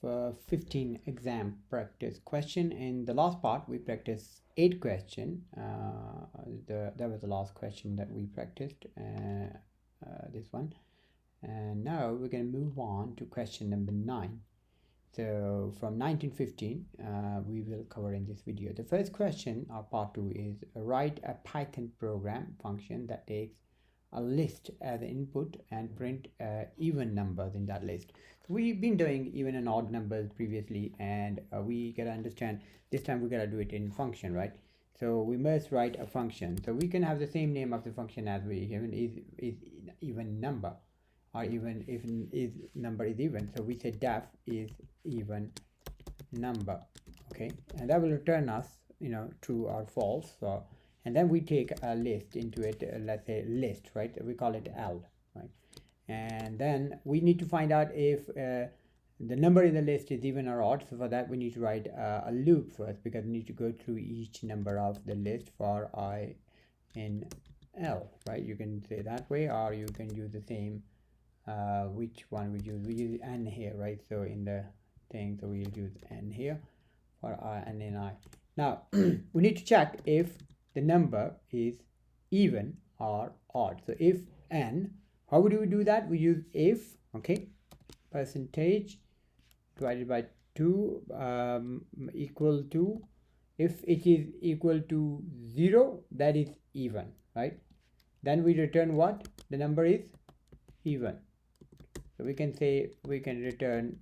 15 exam practice question. In the last part we practiced 8 question. That was the last question that we practiced, this one, and now we're going to move on to question number 9. So from 1915 we will cover in this video. The first question, or part 2, is write a Python program function that takes a list as input and print even numbers in that list. So we've been doing even and odd numbers previously, and we gotta understand this time we gotta do it in function, right? So we must write a function. So we can have the same name of the function as we given is even number, or even if is number is even. So we say def is even number, okay, and that will return us true or false. So and then we take a list into it, let's say list, right? We call it L, right? And then we need to find out if the number in the list is even or odd. So for that we need to write a loop first, because we need to go through each number of the list for I in L, right? You can say that way, or you can use the same, which one we use n here, right? So in the thing, so we'll use n here for I and in I. Now we need to check if the number is even or odd. So if n, how would we do that? We use if, okay, percentage divided by 2 equal to, if it is equal to 0, that is even, right? Then we return what? The number is even. So we can say, we can return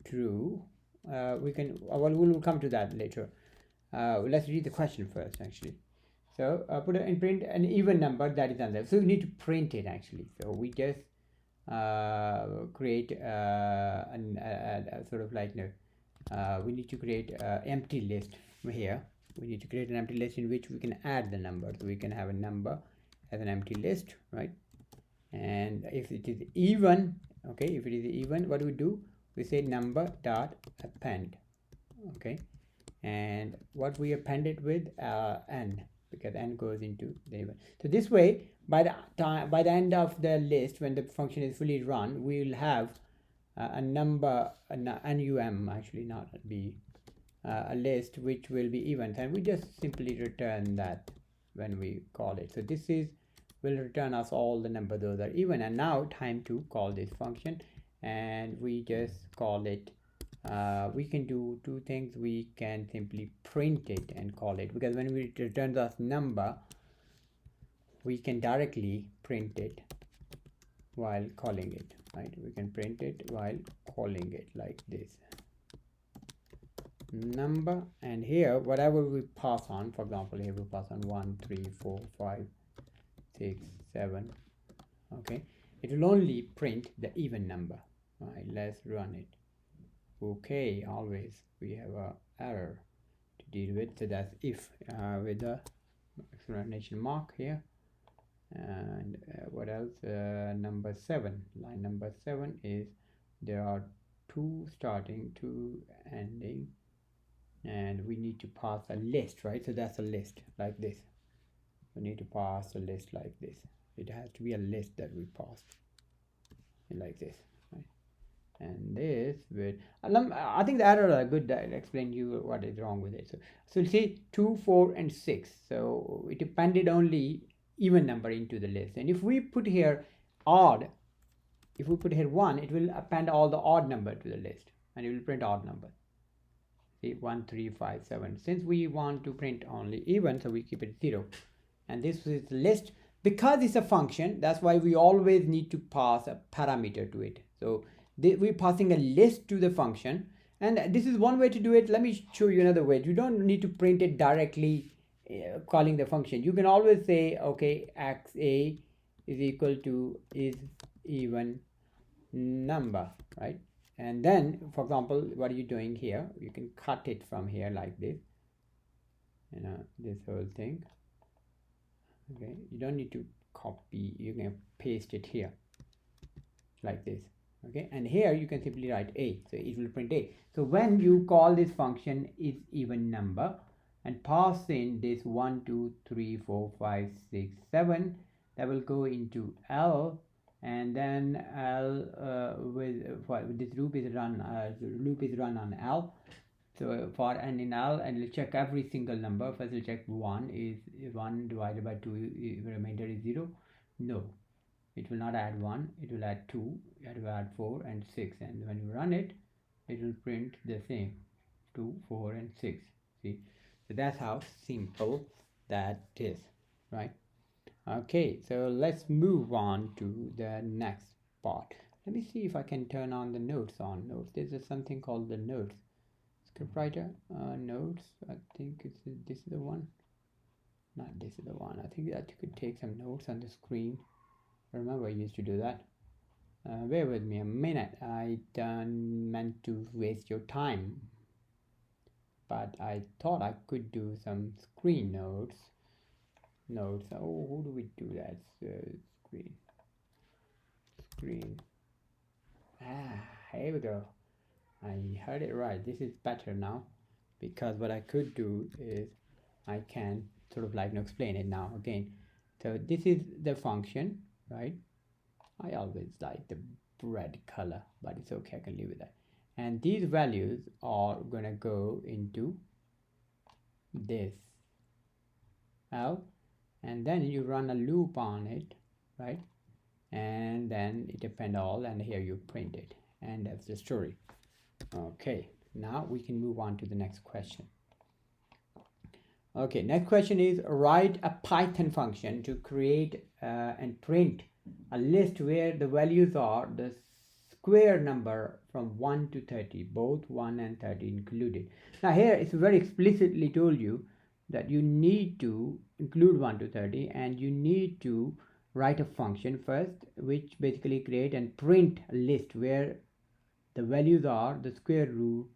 true. We will come to that later. Let's read the question first, actually. So put in print an even number that is under. So we need to print it, actually. So we just create a sort of like, we need to create an empty list here. We need to create an empty list in which we can add the number. So we can have a number as an empty list, right? And if it is even, okay, if it is even, what do we do? We say number dot append, okay, and what we append it with, n, because n goes into the even. So this way, by the end of the list, when the function is fully run, we will have a number, num, actually not b, a list which will be even, and we just simply return that when we call it. So this will return us all the number those are even. And now time to call this function, and we just call it. We can do two things. We can simply print it and call it, because when we return us number, we can directly print it while calling it, right? We can print it while calling it like this, number, and here whatever we pass on, for example here we pass on 1 3 4 5 6 7, okay, it will only print the even number, right? Let's run it. Okay, always we have a error to deal with, so that's if with the explanation mark here. And what else? Number 7, line number 7 is there are 2 starting, 2 ending, and we need to pass a list, right? So that's a list like this. We need to pass a list like this. It has to be a list that we pass like this, right? And this with I think the error are good. That explain you what is wrong with it. So see 2 4 and 6, so it appended only even number into the list. And if we put here odd, if we put here 1, it will append all the odd number to the list, and it will print odd number. See 1 3 5 7. Since we want to print only even, so we keep it 0. And this is list. Because it's a function, that's why we always need to pass a parameter to it. So we're passing a list to the function, and this is one way to do it. Let me show you another way. You don't need to print it directly calling the function. You can always say, okay, xa is equal to is even number, right? And then, for example, what are you doing here? You can cut it from here like this, this whole thing. Okay, you don't need to copy, you can paste it here like this. Okay, and here you can simply write a, so it will print a. So when you call this function is even number and pass in this 1 2 3 4 5 6 7, that will go into L, and then L this loop is run on L. So for n in L, and we'll check every single number. First we'll check 1 is 1 divided by 2, remainder is 0. No, it will not add 1, it will add 2, it will add 4 and 6, and when you run it, it will print the same 2, 4 and 6. See, so that's how simple that is, right? Okay, so let's move on to the next part. Let me see if I can turn on the notes on notes. There's something called the notes scriptwriter notes. I think this is the one. Not this is the one. I think that you could take some notes on the screen. I remember I used to do that. Bear with me a minute. I don't meant to waste your time, but I thought I could do some screen notes. Oh, how do we do that? Screen. Here we go. I heard it right. This is better now, because what I could do is I can sort of like explain it now again. So this is the function, right? I always like the red color, but it's okay, I can live with that. And these values are gonna go into this L, and then you run a loop on it, right? And then it append all, and here you print it, and that's the story. Okay, now we can move on to the next question. Okay, next question is write a Python function to create and print a list where the values are the square number from 1 to 30, both 1 and 30 included. Now here it's very explicitly told you that you need to include 1 to 30, and you need to write a function first which basically create and print a list where the values are the square root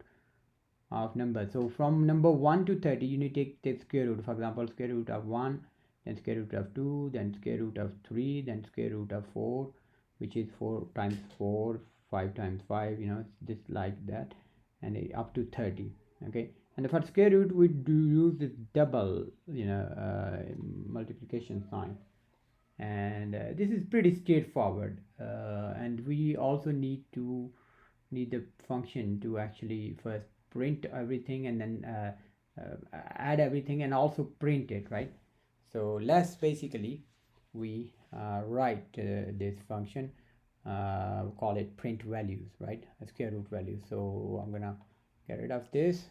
of numbers. So from number 1 to 30 you need to take the square root. For example, square root of 1, then square root of 2, then square root of 3, then square root of 4, which is 4 times 4, 5 times 5, you know, just like that, and up to 30. Okay, and for square root we do use this double, you know, multiplication sign, and this is pretty straightforward, and we also need the function to actually first print everything, and then add everything and also print it, right? So let's basically we write this function, call it print values, right? A square root value. So I'm gonna get rid of this,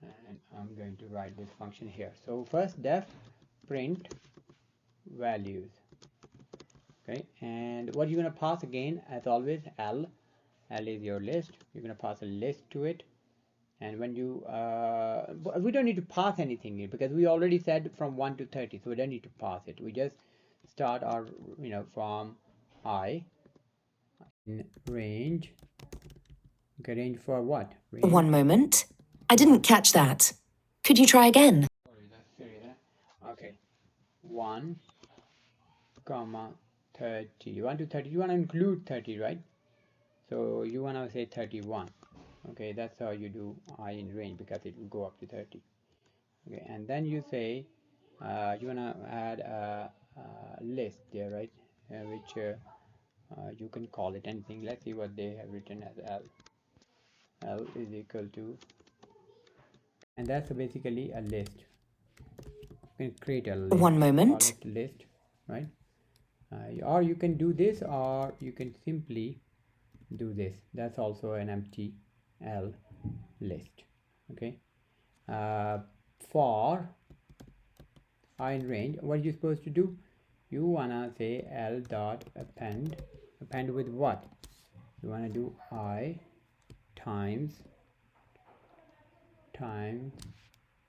and I'm going to write this function here. So first def print values. Okay, and what you're gonna pass again, as always, L is your list. You're gonna pass a list to it, and when you we don't need to pass anything here because we already said from 1 to 30, so we don't need to pass it. We just start our, you know, from I in range. Okay, range for what? Range. One moment, I didn't catch that. Could you try again? Sorry, that's silly, okay, 1 comma 30. 1 to 30, you want to include 30, right? So you want to say 31. Okay, that's how you do I in range, because it will go up to 30. Okay, and then you say you want to add a list there, right? Which you can call it anything. Let's see what they have written as L. L is equal to, and that's basically a list. You can create a list. One moment. Call it list, right? Or you can do this, or you can simply do this. That's also an empty L list. Okay, for I in range, what are you supposed to do? You wanna say L dot append with what? You wanna do I times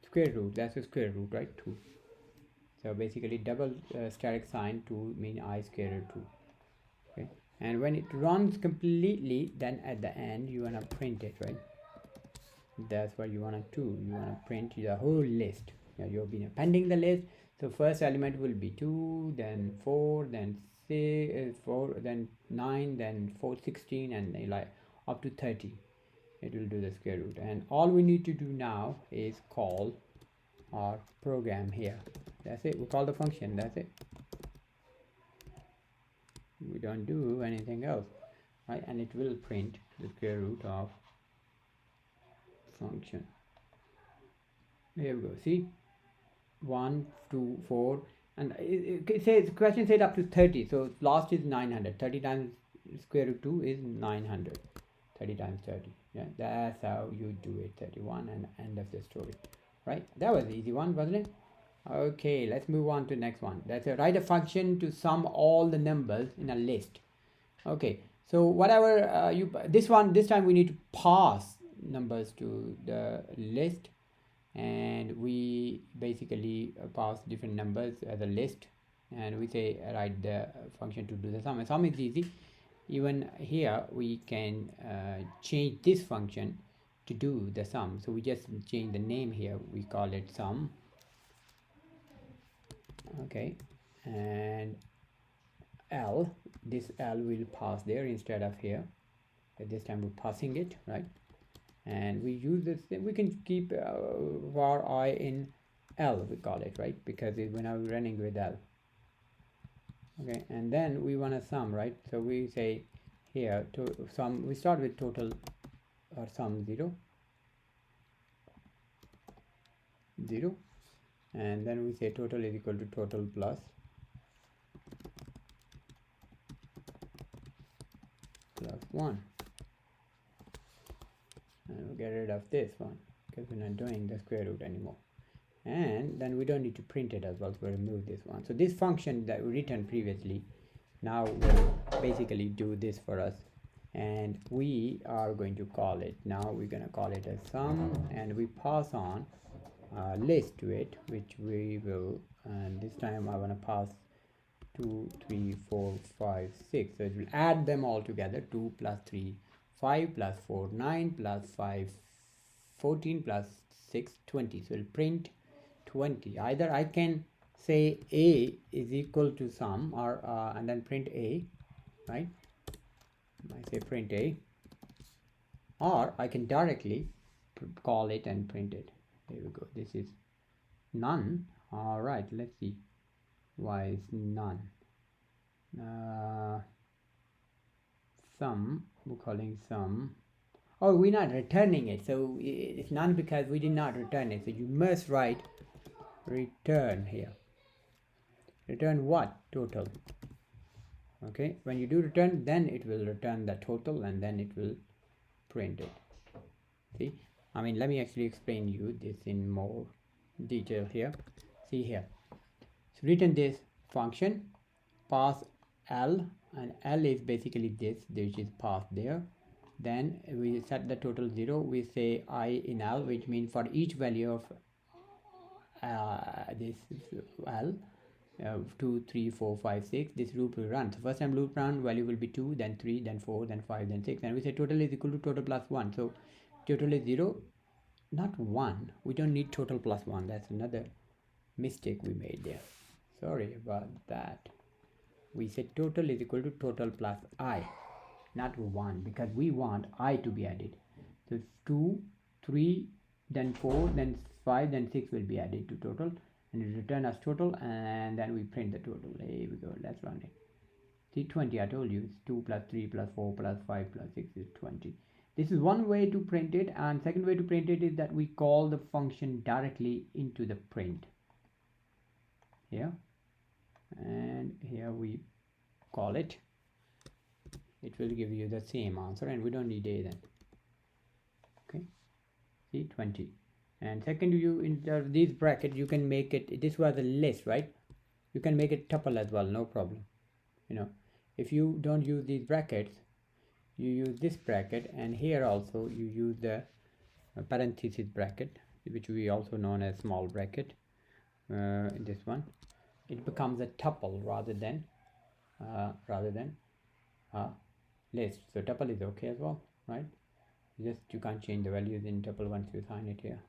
square root. That's the square root, right? 2. So basically double static sign 2 mean I square root 2. Okay, and when it runs completely, then at the end you want to print it, right? That's what you want to do. You want to print the whole list. Now you've been appending the list. So first element will be 2, then 4, then 6, 4, then 9, then 4, 16, and like up to 30. It will do the square root, and all we need to do now is call our program here. That's it. We call the function. That's it. We don't do anything else, right? And it will print the square root of function. There we go. See, 1, 2, 4, and it says question said up to 30. So last is 900. 30 times square root 2 is 900. 30 times 30. Yeah, that's how you do it. 31 and end of the story. Right? That was the easy one, wasn't it? Okay, let's move on to the next one. That's a write a function to sum all the numbers in a list. Okay, so whatever this time we need to pass numbers to the list, and we basically pass different numbers as a list, and we say write the function to do the sum. And sum is easy. Even here we can change this function to do the sum. So we just change the name here. We call it sum. Okay, and L, this L will pass there instead of here. At this time we're passing it, right? And we use this, we can keep var I in L, we call it, right? Because we're now running with L. Okay, and then we want to sum, right? So we say here to sum, we start with total or sum 0, and then we say total is equal to total plus 1, and we'll get rid of this one because we're not doing the square root anymore. And then we don't need to print it as well, so we'll remove this one. So this function that we written previously now will basically do this for us, and we are going to call it, now we're going to call it a sum, and we pass on a list to it, which we will, and this time I want to pass 2, 3, 4, 5, 6. So it will add them all together. 2 plus 3, 5 plus 4, 9 plus 5, 14 plus 6, 20. So it will print 20. Either I can say A is equal to sum, or and then print A, right? I say print A, or I can directly call it and print it. There we go. This is none. All right, let's see. Why is none? Sum, we're calling sum. Oh, we're not returning it, so it's none because we did not return it. So you must write return here. Return what? Total. Okay, when you do return, then it will return the total, and then it will print it. See, I mean, let me actually explain you this in more detail here. See here, so written this function, pass L, and L is basically this which is passed there. Then we set the total 0. We say I in L, which means for each value of this L, 2, 3, 4, 5, 6, this loop will run. So first time loop run, value will be 2, then 3, then 4, then 5, then 6, and we say total is equal to total plus 1. So total is 0, not 1. We don't need total plus 1. That's another mistake we made there. Sorry about that. We said total is equal to total plus I, not 1, because we want I to be added. So 2, 3, then 4, then 5, then 6 will be added to total, and it return as total, and then we print the total. Here we go, let's run it. See, 20, I told you, it's 2 plus 3 plus 4 plus 5 plus 6 is 20. This is one way to print it, and second way to print it is that we call the function directly into the print. Here, and here we call it. It will give you the same answer, and we don't need A then. Okay, see, 20. And second, you in these brackets, you can make it, this was a list, right? You can make it tuple as well, no problem. You know, if you don't use these brackets, you use this bracket, and here also you use the parenthesis bracket, which we also known as small bracket. This one, it becomes a tuple rather than list. So tuple is okay as well, right? Just you can't change the values in tuple once you assign it here.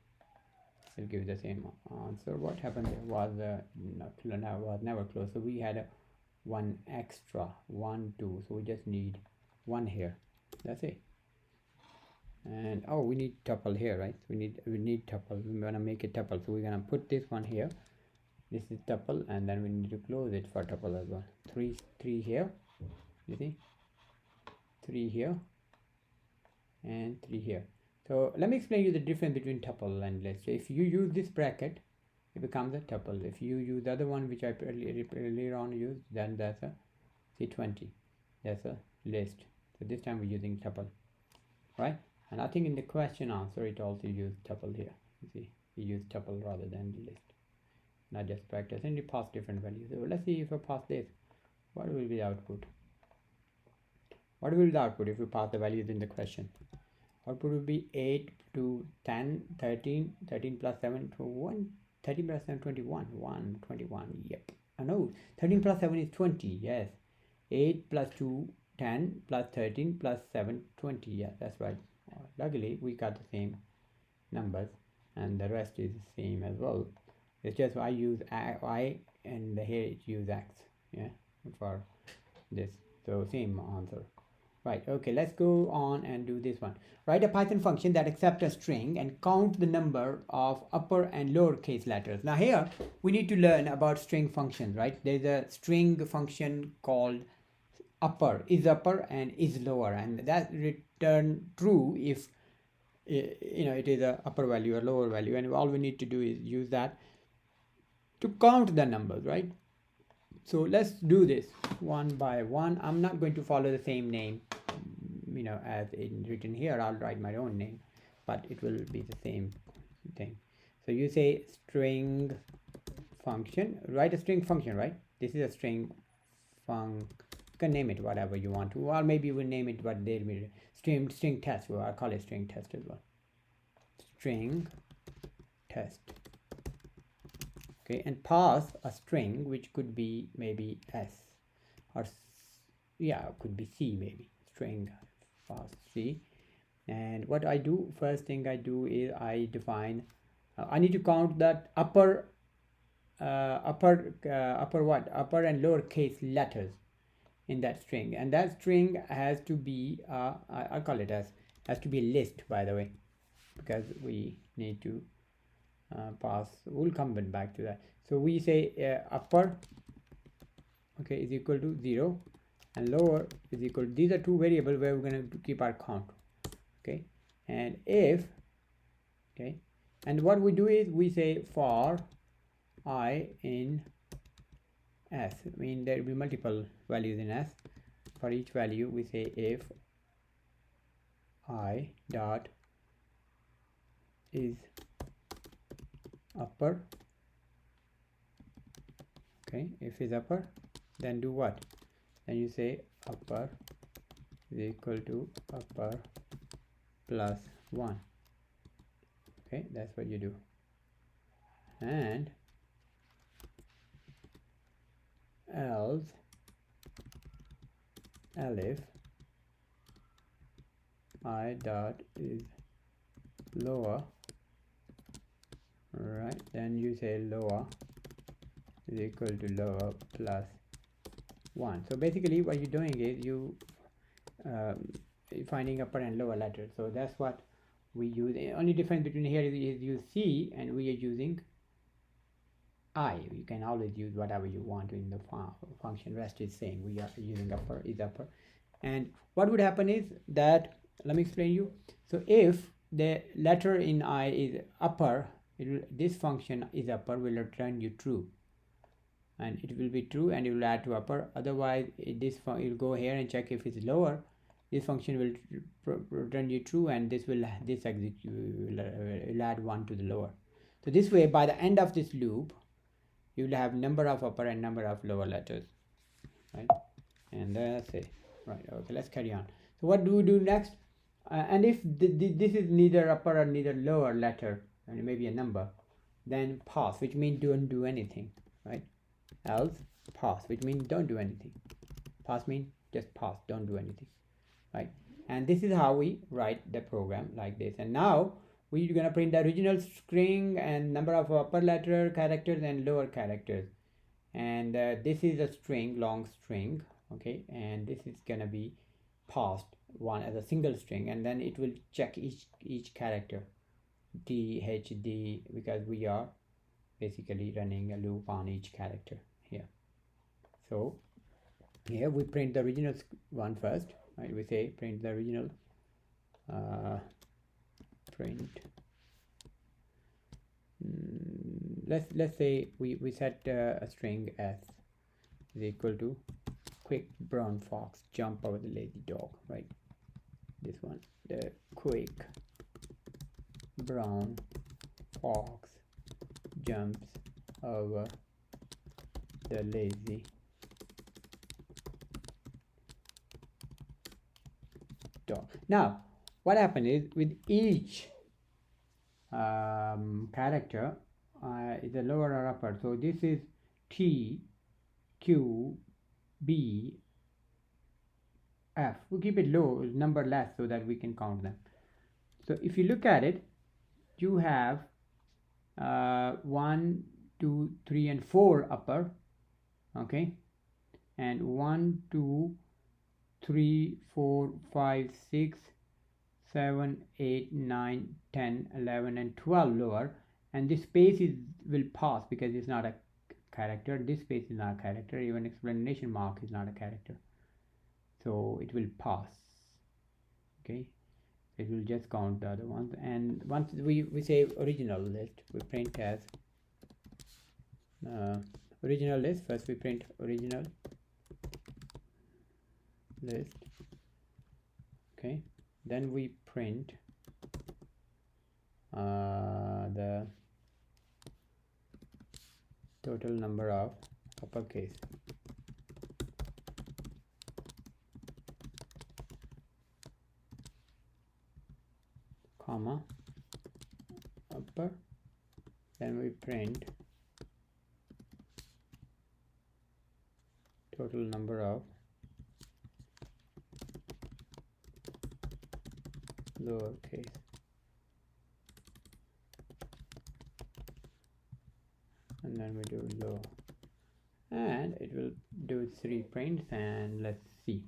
It'll give the same answer. What happened there was was never close, so we had a one extra, 1, 2, so we just need 1 here. That's it. And oh, we need tuple here, right? We need tuple. We want to make it tuple, so we're gonna put this one here. This is tuple, and then we need to close it for tuple as well. 3 here, You see, 3 here and 3 here. So let me explain you the difference between tuple and list. So if you use this bracket, it becomes a tuple. If you use the other one which I earlier on used, then that's a C20. That's a list. So this time we're using tuple, right? And I think in the question answer it also used tuple here. You see, we use tuple rather than the list. Not just practice, and you pass different values. So let's see if I pass this, what will be the output? What will be the output if we pass the values in the question? Output will be 8 to 10, 13, 13 plus 7 to 1, 13 plus 7, 21, 1, 21, yep. No, 13 plus 7 is 20, yes. 8 plus 2, 10, plus 13 plus 7, 20, yeah, that's right. Luckily, we got the same numbers, and the rest is the same as well. It's just I use I, and here it use X, yeah, for this. So same answer. Right, okay, let's go on and do this one. Write a Python function that accepts a string and count the number of upper and lower case letters. Now here, we need to learn about string functions, right? There's a string function called upper, is upper and is lower, and that return true if it is a upper value or lower value, and all we need to do is use that to count the numbers, right? So let's do this one by one. I'm not going to follow the same name, as written here. I'll write my own name, but it will be the same thing. So you say string function, write a string function, right? This is a string function. You can name it whatever you want to, or maybe we'll name it what they'll be string test. Well, I'll call it string test as well. String test. Okay, and pass a string which could be maybe S, or could be C, maybe string pass C. And what I do, first thing I do is I define I need to count that upper and lower case letters in that string, and that string has to be I call it as has to be a list, by the way, because we need to pass. We'll come back to that. So we say upper, okay, is equal to 0, and lower is equal to, these are two variables where we're going to keep our count, okay. And if, okay, and what we do is we say for I in S, I mean there will be multiple values in S. For each value we say if I dot is upper, okay, if is upper, then do what? Then you say upper is equal to upper plus 1, okay, that's what you do. And else elif I dot is lower, right, then you say lower is equal to lower plus 1. So basically what you're doing is you finding upper and lower letters. So that's what we use. The only difference between here is you C and we are using I. You can always use whatever you want in the function. Rest is same. We are using upper is upper. And what would happen is that, let me explain you. So if the letter in I is upper, this function is upper will return you true, and it will be true, and it will add to upper. Otherwise you'll go here and check if it's lower. This function will return you true, and this execute will add 1 to the lower. So this way, by the end of this loop, you will have number of upper and number of lower letters, right? And that's it, right? Okay, let's carry on. So what do we do next? And if this is neither upper or neither lower letter, and maybe a number, then pass, which means don't do anything, right? Else pass, which means don't do anything. Pass means just pass, don't do anything, right? And this is how we write the program, like this. And now we're gonna print the original string and number of upper letter characters and lower characters. And this is a string, long string, okay, and this is gonna be passed one as a single string, and then it will check each character, D, H, D, because we are basically running a loop on each character here. So Here we print the original one first, right? We say print the original, print. Let's say we set a string s is equal to quick brown fox jump over the lazy dog, right? This one, the quick brown fox jumps over the lazy dog. Now what happened is with each character is a lower or upper, so this is T, Q, B, F. We keep it low, number less, so that we can count them. So if you look at it, you have 1, 2, 3 and 4 upper, okay, and 1, 2, 3, 4, 5, 6, 7, 8, 9, 10, 11 and 12 lower, and this space will pass because it's not a character. This space is not a character, even explanation mark is not a character, so it will pass. Okay, it will just count the other ones. And once we say original list, we print as original list. First we print original list, okay, then we print the total number of uppercase comma upper, then we print total number of lowercase, and then we do low, and it will do 3 prints. And let's see,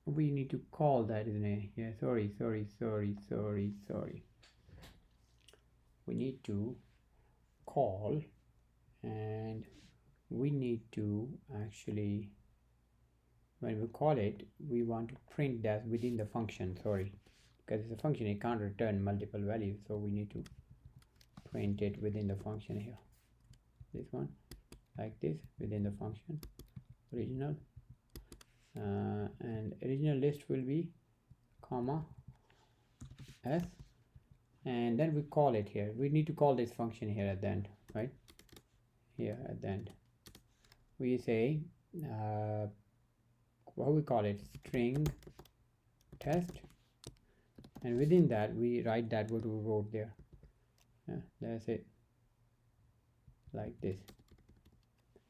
we need to call that, isn't it? Yeah, sorry, we need to call, and we need to actually, when we call it, we want to print that within the function. Sorry, because it's a function, it can't return multiple values, so we need to print it within the function here, this one, like this, within the function original, and original list will be comma s, and then we call it here. We need to call this function here at the end, right? Here at the end we say what we call it, string test, and within that we write that what we wrote there. That's it, like this,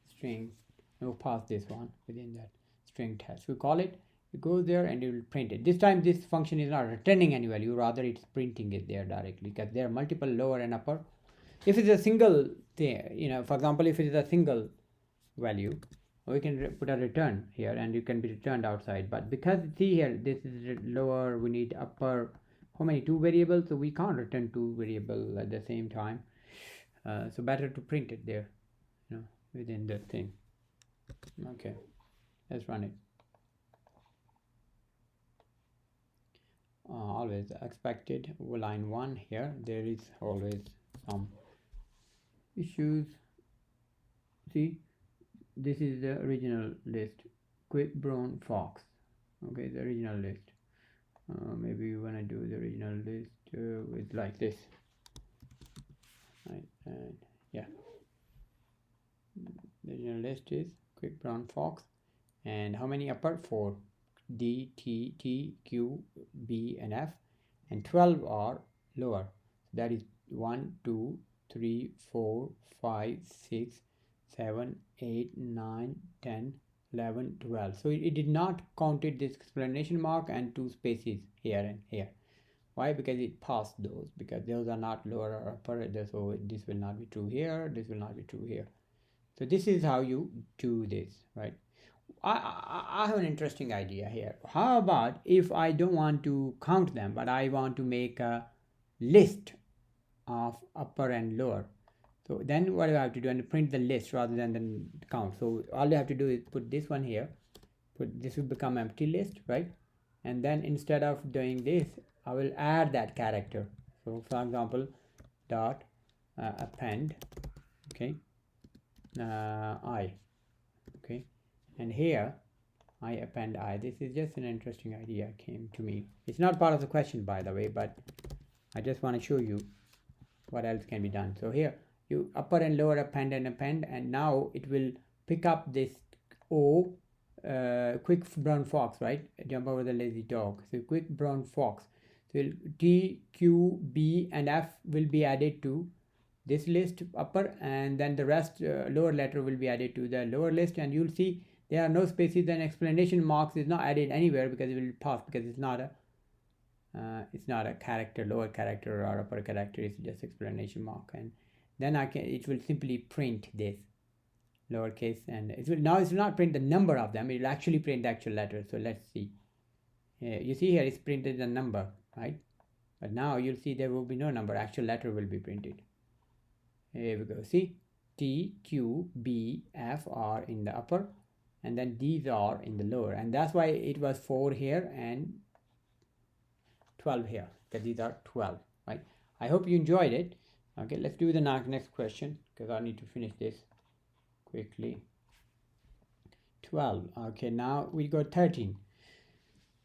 string, and we'll pass this one within that string test. We call it, it goes there and it will print it. This time this function is not returning any value, rather it's printing it there directly, because there are multiple lower and upper. If it's a single thing, you know, for example, if it is a single value, we can put a return here and you can be returned outside, but because see here this is lower, we need upper, how many, 2 variables, so we can't return 2 variables at the same time, so better to print it there, you know, within the thing. Okay, let's run it. Always expected line 1 here, there is always some issues. See, this is the original list, quick brown fox, okay, the original list. Maybe you want to do the original list with like this, right? And yeah, the original list is quick brown fox, and how many upper? 4, D, T, T, Q, B and F, and 12 are lower, that is 1, 2, 3, 4, 5, 6, 7, 8, 9, 10, 11, 12. So it did not counted this explanation mark and 2 spaces here and here. Why? Because it passed those, because those are not lower or upper, so this will not be true here, this will not be true here. So this is how you do this, right? I have an interesting idea here. How about if I don't want to count them, but I want to make a list of upper and lower? So then what do I have to do? And print the list rather than the count. So all you have to do is put this one here. This will become empty list, right? And then instead of doing this, I will add that character. So for example, dot append, okay, I, okay, and here I append I. This is just an interesting idea came to me. It's not part of the question, by the way, but I just want to show you what else can be done. So here you upper and lower append, and now it will pick up this O, quick brown fox, right? Jump over the lazy dog. So quick brown fox. So T, Q, B and F will be added to this list upper, and then the rest lower letter will be added to the lower list, and you'll see there are no spaces, and exclamation marks is not added anywhere because it will pass, because it's not a character, lower character or upper character, it's just exclamation mark. And then it will simply print this lowercase, and it will not print the number of them, it will actually print the actual letter. So let's see, you see here it's printed the number, right? But now you'll see there will be no number, actual letter will be printed. Here we go, see, T, Q, B, F are in the upper, and then these are in the lower, and that's why it was 4 here and 12 here, because these are 12, right? I hope you enjoyed it. Okay, let's do the next question, because I need to finish this quickly. 12. Okay, now we got 13.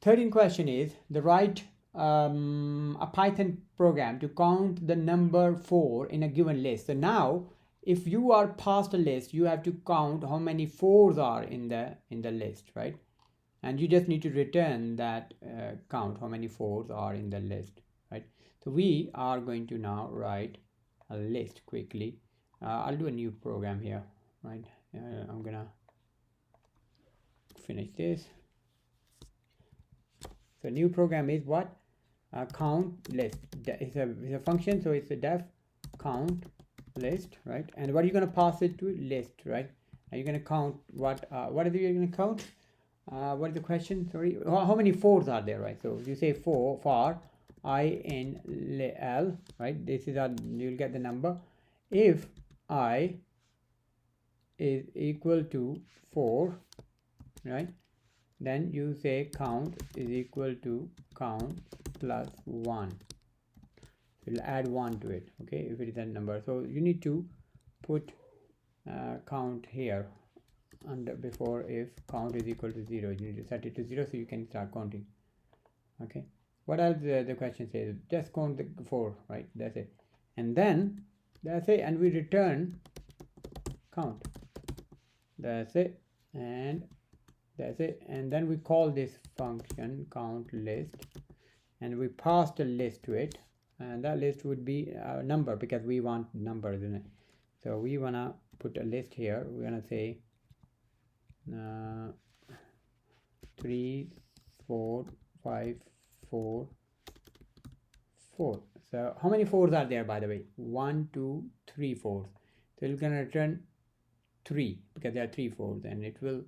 13 question is the write a Python program to count the number 4 in a given list. So now if you are past a list, you have to count how many 4s are in the list, right? And you just need to return that count how many 4s are in the list, right? So we are going to now write a list quickly. I'll do a new program here, right? I'm gonna finish this. So new program is what? Count list. It's a function, so it's a def count list, right? And what are you going to pass it to? List, right? Are you going to count what is it you're going to count? What is the question? Sorry, how many 4s are there, right? So you say 4 for I n l, right? This is you'll get the number. If I is equal to 4, right? Then you say count is equal to count plus 1. So you'll add 1 to it, okay, if it is a number. So you need to put count here under before if count is equal to 0. You need to set it to 0 so you can start counting. Okay, what else the question says? Just count the 4, right? That's it. And then that's it, and we return count. That's it, and that's it. And then we call this function count list, and we pass the list to it, and that list would be a number because we want numbers in it. So we wanna put a list here. We're gonna say 3, 4, 5, 4, 4. So how many 4s are there, by the way? 1, 2, 3 4s. So you're gonna return 3 because there are 3 4s, and it will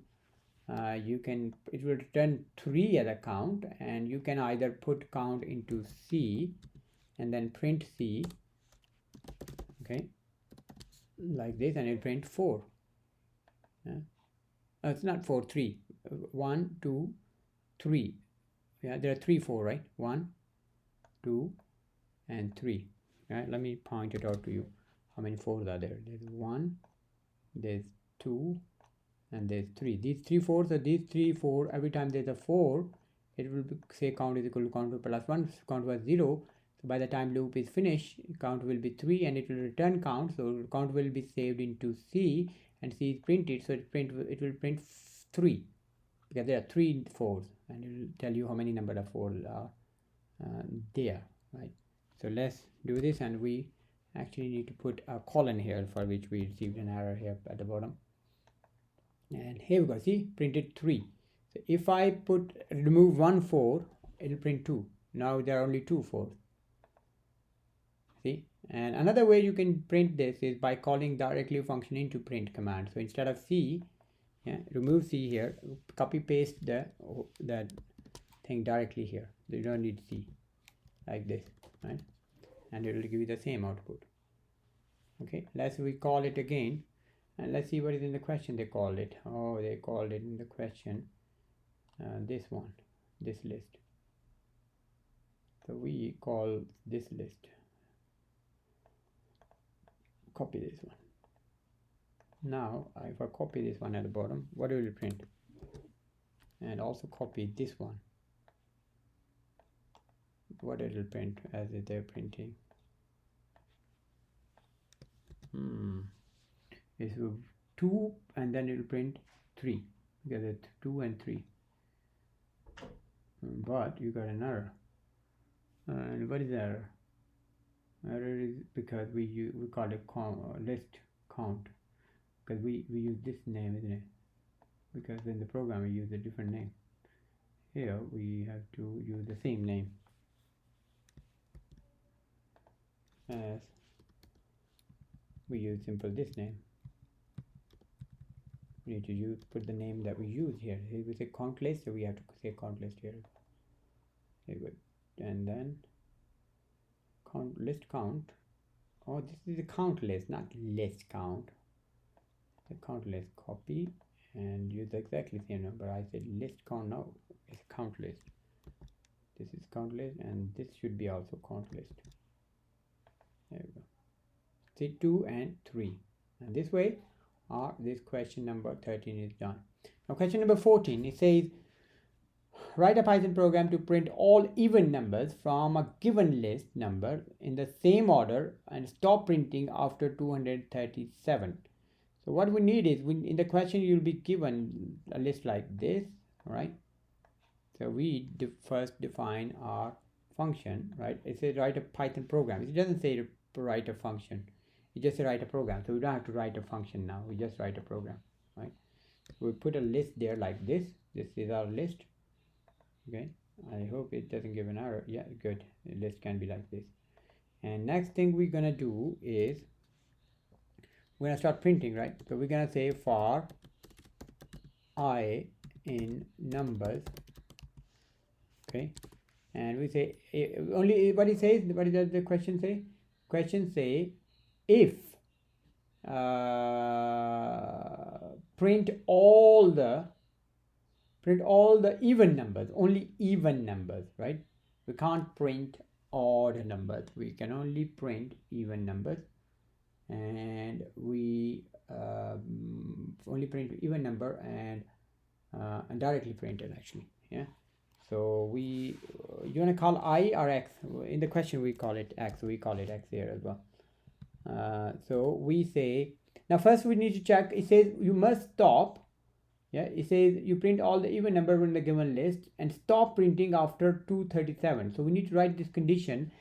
it will return 3 as a count, and you can either put count into C and then print C, okay, like this, and it print 4. It's not 4, 3. 1, 2, 3. Yeah, there are 3 4, right? 1, 2, and 3. Right? Let me point it out to you. How many 4s are there? There's 1, there's 2, and there's 3. These 3 4s are these 3 4. Every time there's a 4, it will say count is equal to count plus 1. Count was 0. So by the time loop is finished, count will be 3, and it will return count. So count will be saved into C, and C is printed. So it will print 3 because there are 3 4s, and it will tell you how many number of 4s are there, right? So let's do this, and we actually need to put a colon here, for which we received an error here at the bottom. And here we go, see, printed 3. So if I remove 1 4, it will print 2. Now there are only 2 4s. See, and another way you can print this is by calling directly function into print command. So instead of C, remove C here, copy paste that thing directly here. You don't need C, like this, right? And it will give you the same output. Okay, let's recall it again, and let's see what is in the question. They called it. Oh, they called it in the question. This one, this list. So we call this list. Copy this one. Now, if I copy this one at the bottom, what will it print? And also copy this one. What it will print as they're printing? It's 2, and then it will print 3 because it's 2 and 3. But you got an error. And what is the error? Error is because we call it list count, because we use this name, isn't it? Because in the program we use a different name. Here we have to use the same name as we use simple this name. We need to put the name that we use here. Here we say count list, so we have to say count list here. Okay, good. And then list count. Oh, this is a count list, not list count. The count list, copy and use exactly the same number. I said list count, now it's count list. This is count list, and this should be also count list. There we go. Say 2 and 3, and this way this question number 13 is done. Now question number 14, it says write a Python program to print all even numbers from a given list number in the same order and stop printing after 237. So what we need is, in the question you'll be given a list like this, right? So we first define our function, right? It says write a Python program. It doesn't say to write a function. It just says write a program. So we don't have to write a function now. We just write a program, right? We put a list there like this. This is our list. Okay, I hope it doesn't give an error. Yeah, good. The list can be like this. And next thing we're gonna do is we're gonna start printing, right? So we're gonna say for I in numbers. Okay, and we say only what it says. What does the question say? Question say if print all the even numbers, only even numbers, right? We can't print odd numbers. We can only print even numbers, and we only print even number and directly print it actually. Yeah. So you want to call I or X? In the question we call it X. We call it X here as well. So we say, now first we need to check. It says you must stop. Yeah, it says you print all the even number in the given list and stop printing after 237. So we need to write this condition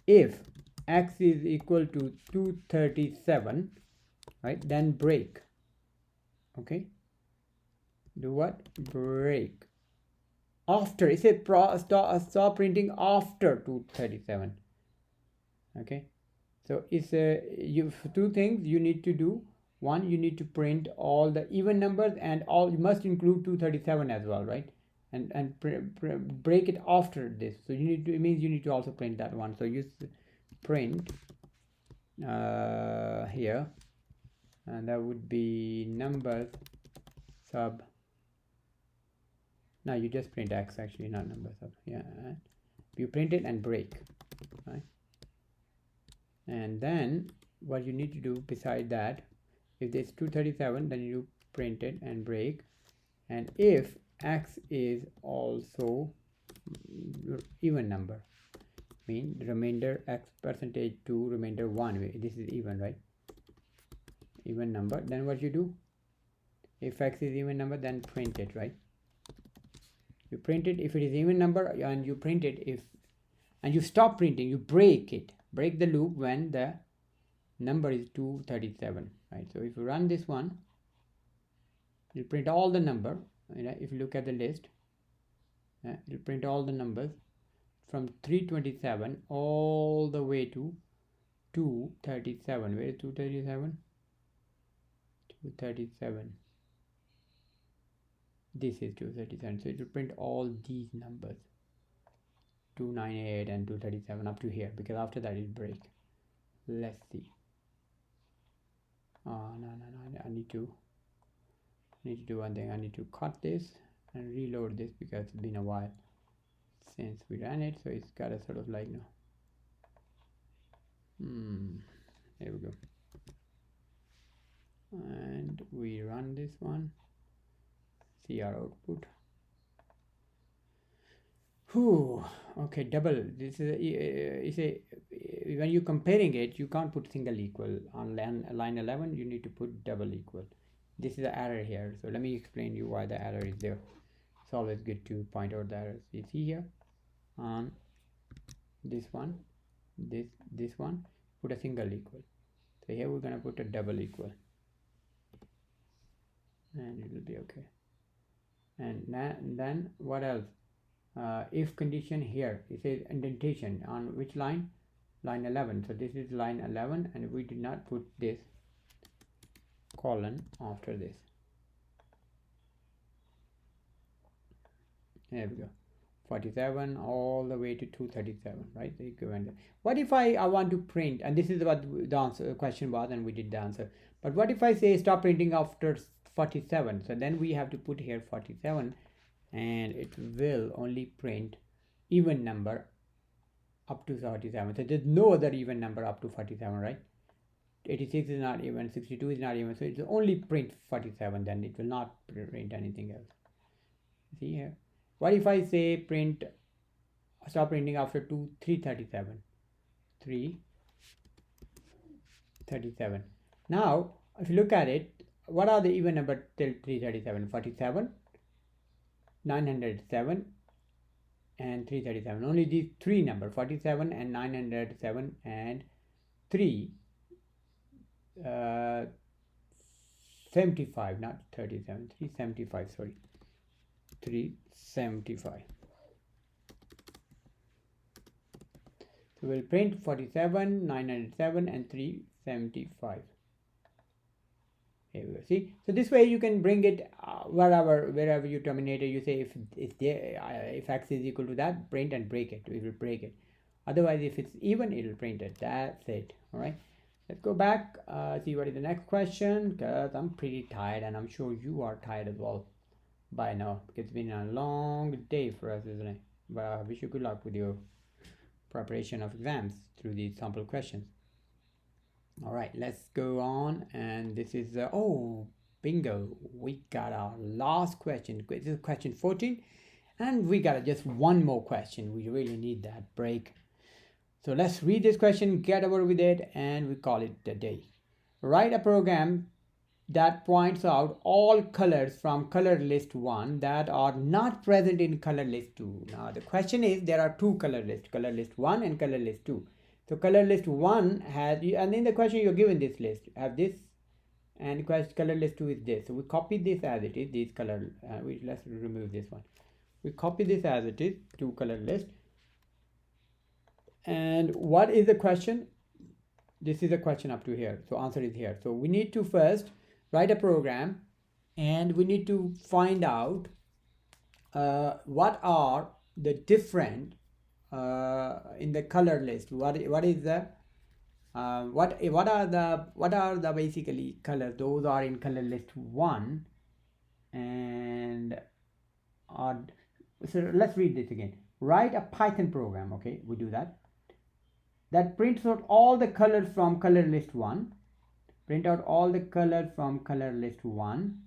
if X is equal to 237, right? Then break. Okay. Do what? Break. After, it says stop printing after 237. Okay. So it's two things you need to do. One, you need to print all the even numbers, and you must include 237 as well, right? And break it after this. So you need to, it means you need to also print that one. So you print here, and that would be numbers sub. Now you just print X actually, not numbers sub. Yeah, you print it and break, right? And then what you need to do beside that, if there's 237, then you print it and break. And if X is also even number, mean remainder X percentage 2 remainder 1, this is even, right? Even number, then what you do, if X is even number, then print it, right? You print it if it is even number, and you print it and you stop printing, you break the loop when the number is 237, right? So if you run this one, you print all the number. If you look at the list, you print all the numbers from 327 all the way to 237. Where is 237? 237. This is 237. So it will print all these numbers, 298 and 237 up to here, because after that it break. Let's see. No, I need to do one thing. I need to cut this and reload this because it's been a while since we ran it, so it's got a sort of like there we go, and we run this one, see our output. Okay, double. This is when you're comparing it, you can't put single equal on line 11. You need to put double equal. This is the error here. So let me explain you why the error is there. It's always good to point out the errors. You see here on this one, this one, put a single equal. So here we're gonna put a double equal, and it will be okay. And then what else? If condition here, it says indentation on which line? Line 11. So this is line 11, and we did not put this colon after this. There we go. 47 all the way to 237, right? The equivalent. What if I want to print, and this is what the answer question was, and we did the answer. But what if I say stop printing after 47? So then we have to put here 47, and it will only print even number up to 47. So there's no other even number up to 47, right? 86 is not even, 62 is not even, so it's only print 47, then it will not print anything else. See here. What if I say print, stop printing after 337? 337. Now, if you look at it, what are the even number till 337? 47, 907, and 337. Only these three numbers, 47 and 907 and 375, not 37, 375, sorry. 375. So we'll print 47, 907 and 375. Here we go. See, so this way you can bring it wherever you terminate it. You say if x is equal to that, print and break it. It will break it. Otherwise, if it's even, it will print it. That's it. All right. Let's go back. See what is the next question, because I'm pretty tired, and I'm sure you are tired as well by now, because it's been a long day for us, isn't it? But I wish you good luck with your preparation of exams through these sample questions. All right, let's go on. And this is oh, bingo, we got our last question. This is question 14, and we got just one more question. We really need that break. So let's read this question, get over with it, and we call it a day. Write a program that points out all colors from color list 1 that are not present in color list 2. Now the question is, there are two color list 1 and color list 2. So color list 1 has, and in the question you're given this list, have this, and color list 2 is this. So we copy this as it is, this color, let's remove this one. We copy this as it is, two color list. And what is the question? This is a question up to here. So answer is here. So we need to first write a program, and we need to find out what are the different in the color list. What is the what are the basically colors? Those are in color list 1, and so let's read this again. Write a Python program. Okay, we do that. That prints out all the colors from color list 1. Print out all the colors from color list 1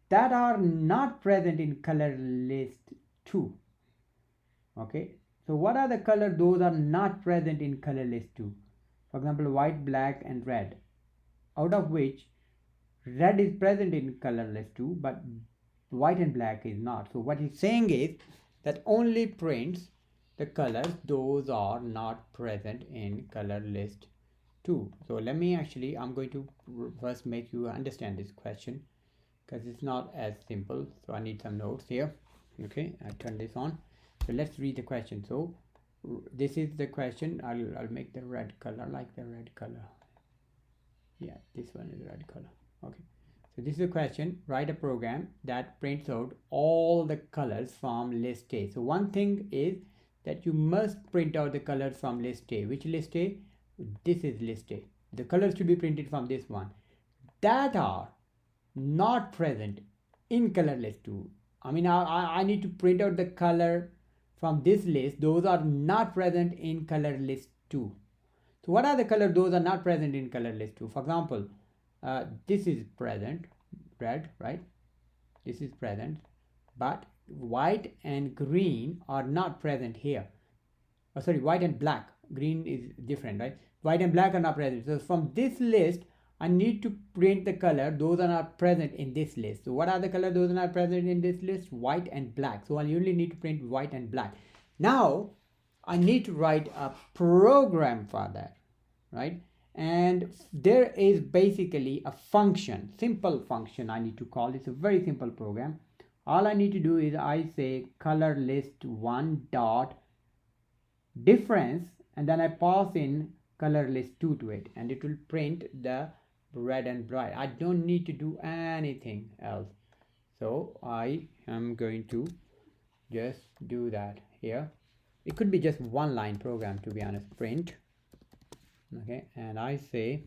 that are not present in color list 2. Okay, so what are the colors those are not present in color list 2? For example, white, black, and red, out of which red is present in color list 2, but white and black is not. So what he's saying is that only prints the colors those are not present in color list 2. So let me actually, I'm going to first make you understand this question, because it's not as simple. So I need some notes here. Okay, I turn this on. So let's read the question. So this is the question. I'll make the red color, like the red color. Yeah, this one is red color. Okay, so this is the question. Write a program that prints out all the colors from list A. So one thing is that you must print out the colors from list A. Which list A? This is list A. the colors to be printed from this one, that are not present in color list 2. I mean, I need to print out the color from this list. Those are not present in color list 2. So what are the colors those are not present in color list 2? For example, this is present, red, right? This is present, but white and green are not present here. Oh, sorry, white and black. Green is different, right? White and black are not present. So from this list, I need to print the color. Those are not present in this list. So what are the colors those are not present in this list? White and black. So I only need to print white and black. Now, I need to write a program for that, right? And there is basically a function, simple function I need to call. It's a very simple program. All I need to do is I say color list 1 dot difference, and then I pass in color list 2 to it, and it will print the red and bright. I don't need to do anything else. So I am going to just do that here. It could be just one line program, to be honest. Print, okay, and I say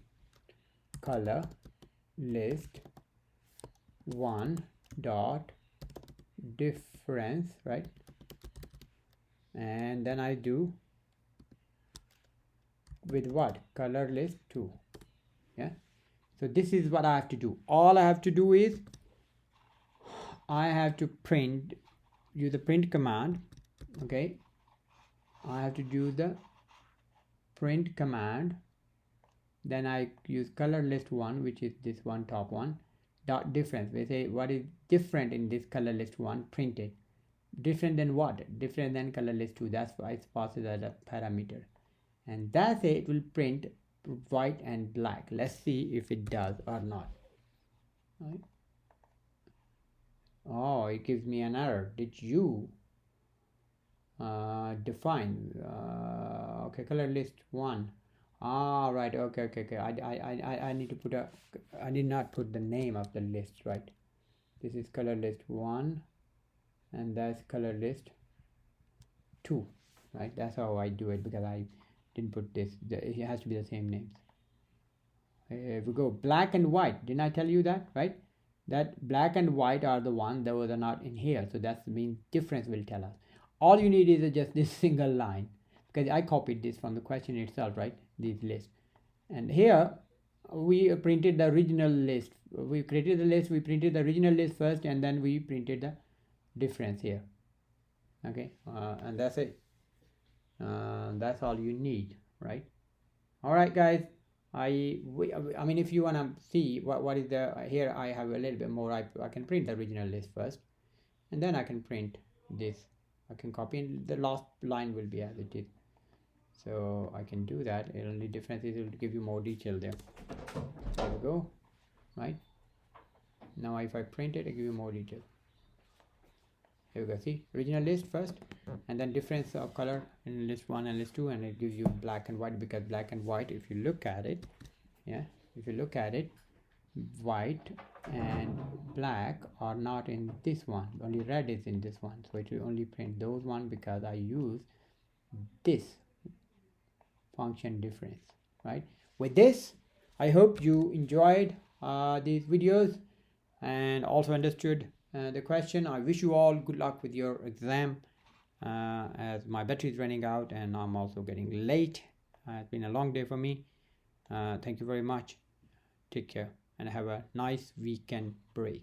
color list 1 dot difference, right? And then I do with what? Color list 2. Yeah, so this is what I have to do. All I have to do is I have to print, use the print command. Okay, I have to do the print command, then I use color list 1, which is this one, top one, dot difference. We say what is different in this color list 1, print it. Different than what? Different than color list 2. That's why it's passed as a parameter, and that's it. It will print white and black. Let's see if it does or not. Right. Oh, it gives me an error. Did you define okay, color list 1? Right, okay. I need to put a, I did not put the name of the list, right? This is color list 1 and that's color list 2, right? That's how I do it, because I didn't put this. It has to be the same names. If we go black and white, didn't I tell you that, right? That black and white are the ones that were not in here, so that's the mean difference will tell us. All you need is just this single line, because I copied this from the question itself, right? These lists, and here we printed the original list. We created the list, we printed the original list first, and then we printed the difference here. Okay, and that's it. That's all you need, right? All right, guys. I mean, if you want to see what is the here, I have a little bit more. I can print the original list first, and then I can print this. I can copy, and the last line will be as it is. So I can do that. The only difference is it will give you more detail there. There we go. Right now, if I print it, I give you more detail. Here we go. See, original list first, and then difference of color in list 1 and list 2, and it gives you black and white, because black and white, if you look at it, yeah, if you look at it, white and black are not in this one. Only red is in this one, so it will only print those one because I use this function difference, right? With this, I hope you enjoyed these videos and also understood the question. I wish you all good luck with your exam, as my battery is running out and I'm also getting late. It's been a long day for me. Thank you very much. Take care and have a nice weekend break.